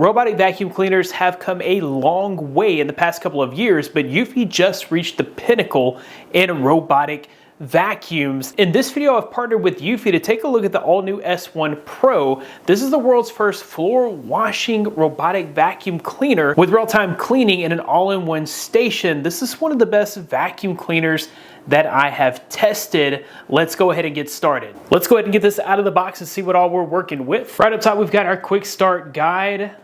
robotic vacuum cleaners have come a long way in the past couple of years, but eufy just reached the pinnacle in robotic vacuums. In this video, I've partnered with eufy to take a look at the all-new S1 Pro. This is the world's first floor washing robotic vacuum cleaner with real-time cleaning in an all-in-one station. This is one of the best vacuum cleaners that I have tested. Let's go ahead and get started. Let's go ahead and get this out of the box and see what all we're working with. Right up top, we've got our quick start guide,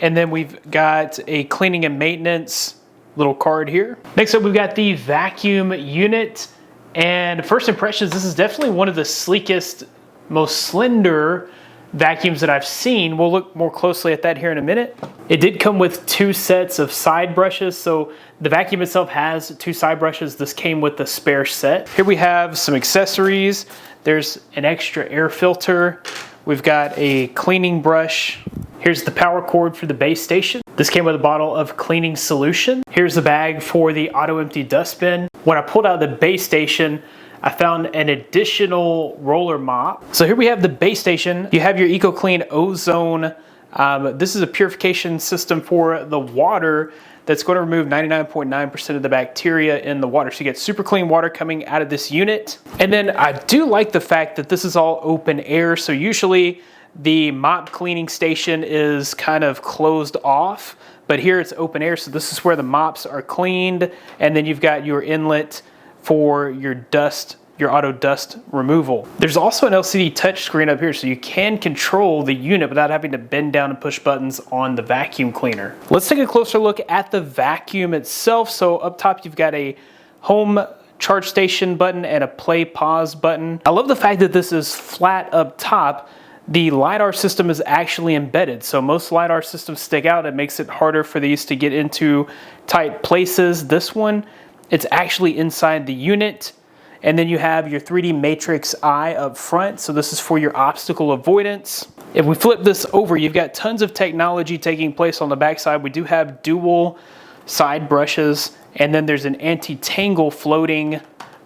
and then we've got a cleaning and maintenance little card here. Next up, we've got the vacuum unit. And first impressions, this is definitely one of the sleekest, most slender vacuums that I've seen. We'll look more closely at that here in a minute. It did come with two sets of side brushes, so the vacuum itself has two side brushes. This came with the spare set. Here we have some accessories. There's an extra air filter. We've got a cleaning brush. Here's the power cord for the base station. This came with a bottle of cleaning solution. Here's the bag for the auto empty dustbin. When I pulled out the base station, I found an additional roller mop. So here we have the base station. You have your EcoClean ozone. This is a purification system for the water that's going to remove 99.9% of the bacteria in the water. So you get super clean water coming out of this unit. And then I do like the fact that this is all open air. So usually the mop cleaning station is kind of closed off, but here it's open air. So this is where the mops are cleaned. And then you've got your inlet for your dust, your auto dust removal. There's also an LCD touchscreen up here, so you can control the unit without having to bend down and push buttons on the vacuum cleaner. Let's take a closer look at the vacuum itself. So up top, you've got a home charge station button and a play pause button. I love the fact that this is flat up top. The LiDAR system is actually embedded, so most LiDAR systems stick out. It makes it harder for these to get into tight places. This one, it's actually inside the unit. And then you have your 3D matrix eye up front, so this is for your obstacle avoidance. If we flip this over, you've got tons of technology taking place on the backside. We do have dual side brushes, and then there's an anti-tangle floating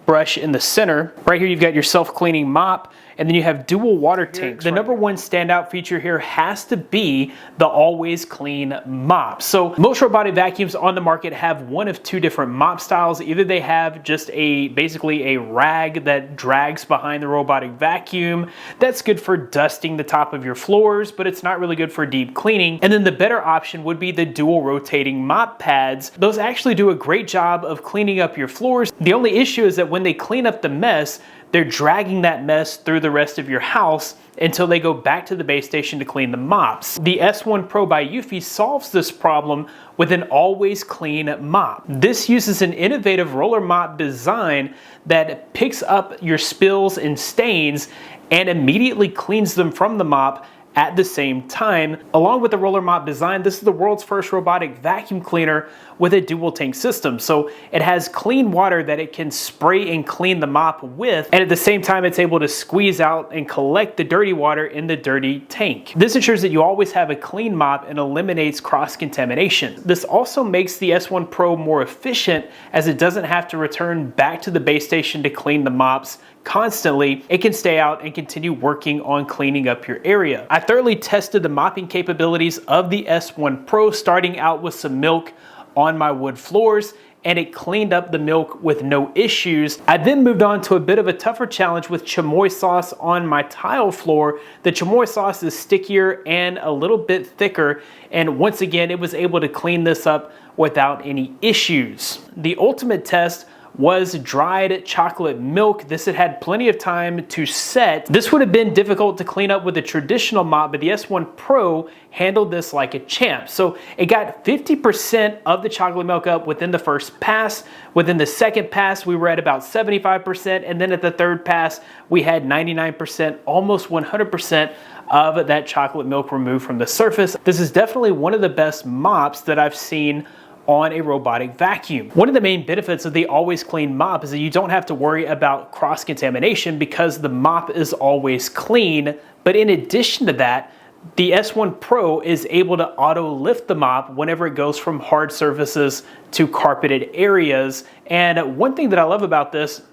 brush in the center. Right here, you've got your self-cleaning mop, and then you have dual water tanks. The number one standout feature here has to be the always clean mop. So most robotic vacuums on the market have one of two different mop styles. Either they have just basically a rag that drags behind the robotic vacuum. That's good for dusting the top of your floors, but it's not really good for deep cleaning. And then the better option would be the dual rotating mop pads. Those actually do a great job of cleaning up your floors. The only issue is that when they clean up the mess, they're dragging that mess through the rest of your house until they go back to the base station to clean the mops. The S1 Pro by eufy solves this problem with an always clean mop. This uses an innovative roller mop design that picks up your spills and stains and immediately cleans them from the mop at the same time. Along with the roller mop design, this is the world's first robotic vacuum cleaner with a dual tank system. So it has clean water that it can spray and clean the mop with, and at the same time it's able to squeeze out and collect the dirty water in the dirty tank. This ensures that you always have a clean mop and eliminates cross-contamination. This also makes the S1 Pro more efficient as it doesn't have to return back to the base station to clean the mops constantly. It can stay out and continue working on cleaning up your area. I thoroughly tested the mopping capabilities of the S1 Pro, starting out with some milk on my wood floors, and it cleaned up the milk with no issues. I then moved on to a bit of a tougher challenge with chamoy sauce on my tile floor. The chamoy sauce is stickier and a little bit thicker, and once again, it was able to clean this up without any issues. The ultimate test was dried chocolate milk. This had plenty of time to set. This would have been difficult to clean up with a traditional mop, but the S1 Pro handled this like a champ. So it got 50% of the chocolate milk up within the first pass. Within the second pass, we were at about 75%, and then at the third pass, we had 99%, almost 100% of that chocolate milk removed from the surface. This is definitely one of the best mops that I've seen on a robotic vacuum. One of the main benefits of the always clean mop is that you don't have to worry about cross-contamination because the mop is always clean. But in addition to that, the S1 Pro is able to auto lift the mop whenever it goes from hard surfaces to carpeted areas. And one thing that I love about this,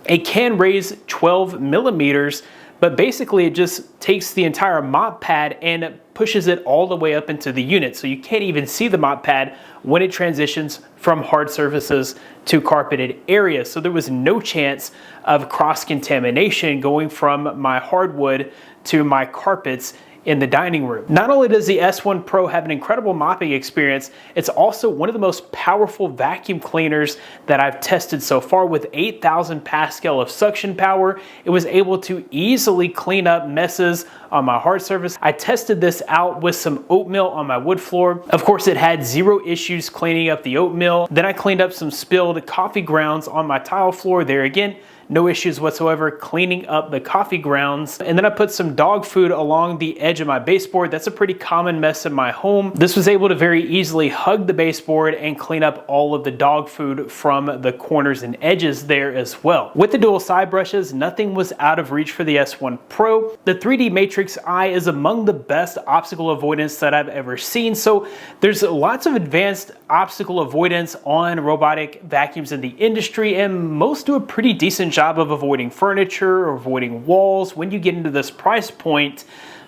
it can raise 12 millimeters but basically it just takes the entire mop pad and pushes it all the way up into the unit. So you can't even see the mop pad when it transitions from hard surfaces to carpeted areas. So there was no chance of cross-contamination going from my hardwood to my carpets in the dining room. Not only does the S1 Pro have an incredible mopping experience, it's also one of the most powerful vacuum cleaners that I've tested so far. With 8,000 Pascal of suction power, it was able to easily clean up messes on my hard surface. I tested this out with some oatmeal on my wood floor. Of course, it had zero issues cleaning up the oatmeal. Then I cleaned up some spilled coffee grounds on my tile floor. There again, no issues whatsoever cleaning up the coffee grounds. And then I put some dog food along the edge of my baseboard. That's a pretty common mess in my home. This was able to very easily hug the baseboard and clean up all of the dog food from the corners and edges there as well. With the dual side brushes, nothing was out of reach for the S1 Pro. The 3D Matrix Eye is among the best obstacle avoidance that I've ever seen. So there's lots of advanced obstacle avoidance on robotic vacuums in the industry, and most do a pretty decent job of avoiding furniture or avoiding walls when you get into this price point.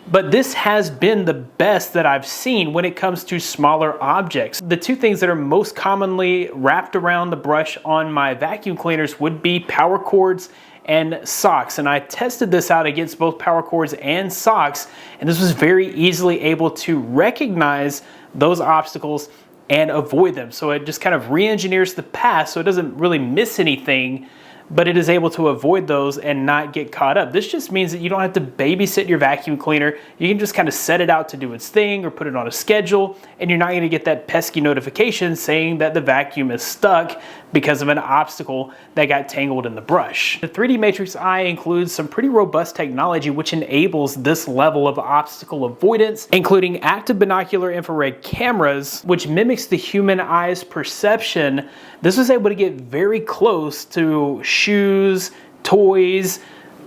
But this has been the best that I've seen when it comes to smaller objects. The two things that are most commonly wrapped around the brush on my vacuum cleaners would be power cords and socks. And I tested this out against both power cords and socks, and this was very easily able to recognize those obstacles and avoid them. So it just kind of re-engineers the path so it doesn't really miss anything, but it is able to avoid those and not get caught up. This just means that you don't have to babysit your vacuum cleaner. You can just kind of set it out to do its thing or put it on a schedule, and you're not going to get that pesky notification saying that the vacuum is stuck because of an obstacle that got tangled in the brush. The 3D Matrix Eye includes some pretty robust technology which enables this level of obstacle avoidance, including active binocular infrared cameras, which mimics the human eye's perception. This was able to get very close to shoes, toys,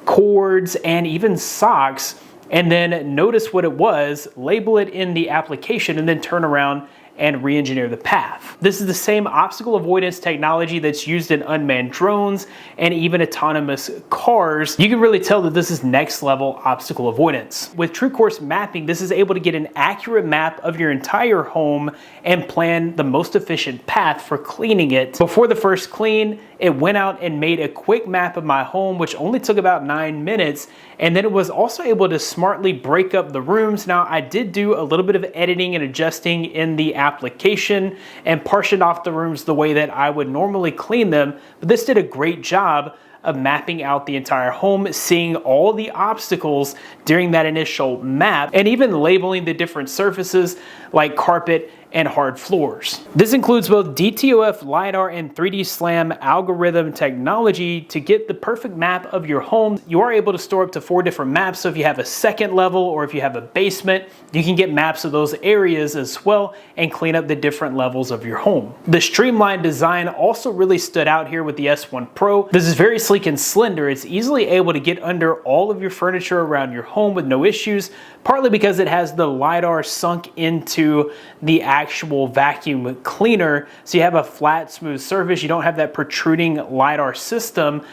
cords, and even socks, and then notice what it was, label it in the application, and then turn around and re-engineer the path. This is the same obstacle avoidance technology that's used in unmanned drones and even autonomous cars. You can really tell that this is next level obstacle avoidance. With True Course mapping, this is able to get an accurate map of your entire home and plan the most efficient path for cleaning it. Before the first clean, it went out and made a quick map of my home, which only took about 9 minutes. And then it was also able to smartly break up the rooms. Now, I did do a little bit of editing and adjusting in the application and partitioned off the rooms the way that I would normally clean them, but this did a great job of mapping out the entire home, seeing all the obstacles during that initial map, and even labeling the different surfaces like carpet and hard floors. This includes both DTOF LiDAR and 3D SLAM algorithm technology to get the perfect map of your home. You are able to store up to 4 different maps, so if you have a second level or if you have a basement, you can get maps of those areas as well and clean up the different levels of your home. The streamlined design also really stood out here with the S1 Pro. This is very sleek and slender. It's easily able to get under all of your furniture around your home with no issues, partly because it has the LiDAR sunk into the actual vacuum cleaner, so you have a flat, smooth surface. You don't have that protruding LiDAR system,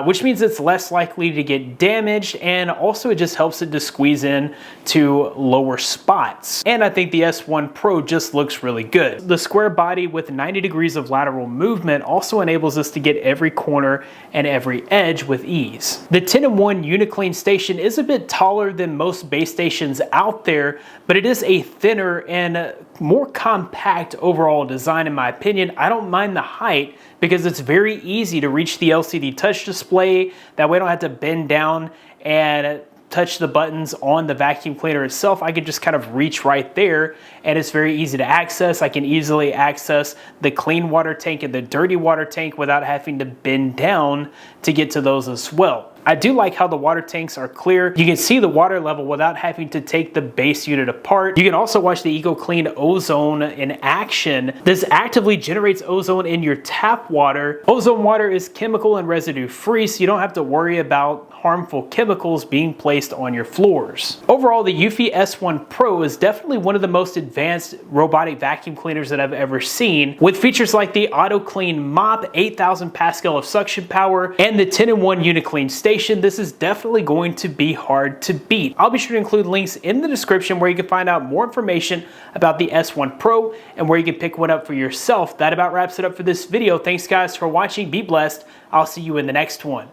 which means it's less likely to get damaged, and also it just helps it to squeeze in to lower spots. And I think the S1 Pro just looks really good. The square body with 90 degrees of lateral movement also enables us to get every corner and every edge with ease. The 10-in-1 Uniclean station is a bit taller than most base stations out there, but it is a thinner and more compact overall design in my opinion. I don't mind the height because it's very easy to reach the LCD touch display. That way I don't have to bend down and touch the buttons on the vacuum cleaner itself. I can just kind of reach right there and it's very easy to access. I can easily access the clean water tank and the dirty water tank without having to bend down to get to those as well. I do like how the water tanks are clear. You can see the water level without having to take the base unit apart. You can also watch the Uniclean ozone in action. This actively generates ozone in your tap water. Ozone water is chemical and residue free, so you don't have to worry about harmful chemicals being placed on your floors. Overall, the eufy S1 Pro is definitely one of the most advanced robotic vacuum cleaners that I've ever seen, with features like the auto clean mop, 8,000 Pascal of suction power, and the 10-in-1 Uniclean station. information, this is definitely going to be hard to beat. I'll be sure to include links in the description where you can find out more information about the S1 Pro and where you can pick one up for yourself. That about wraps it up for this video. Thanks guys for watching. Be blessed. I'll see you in the next one.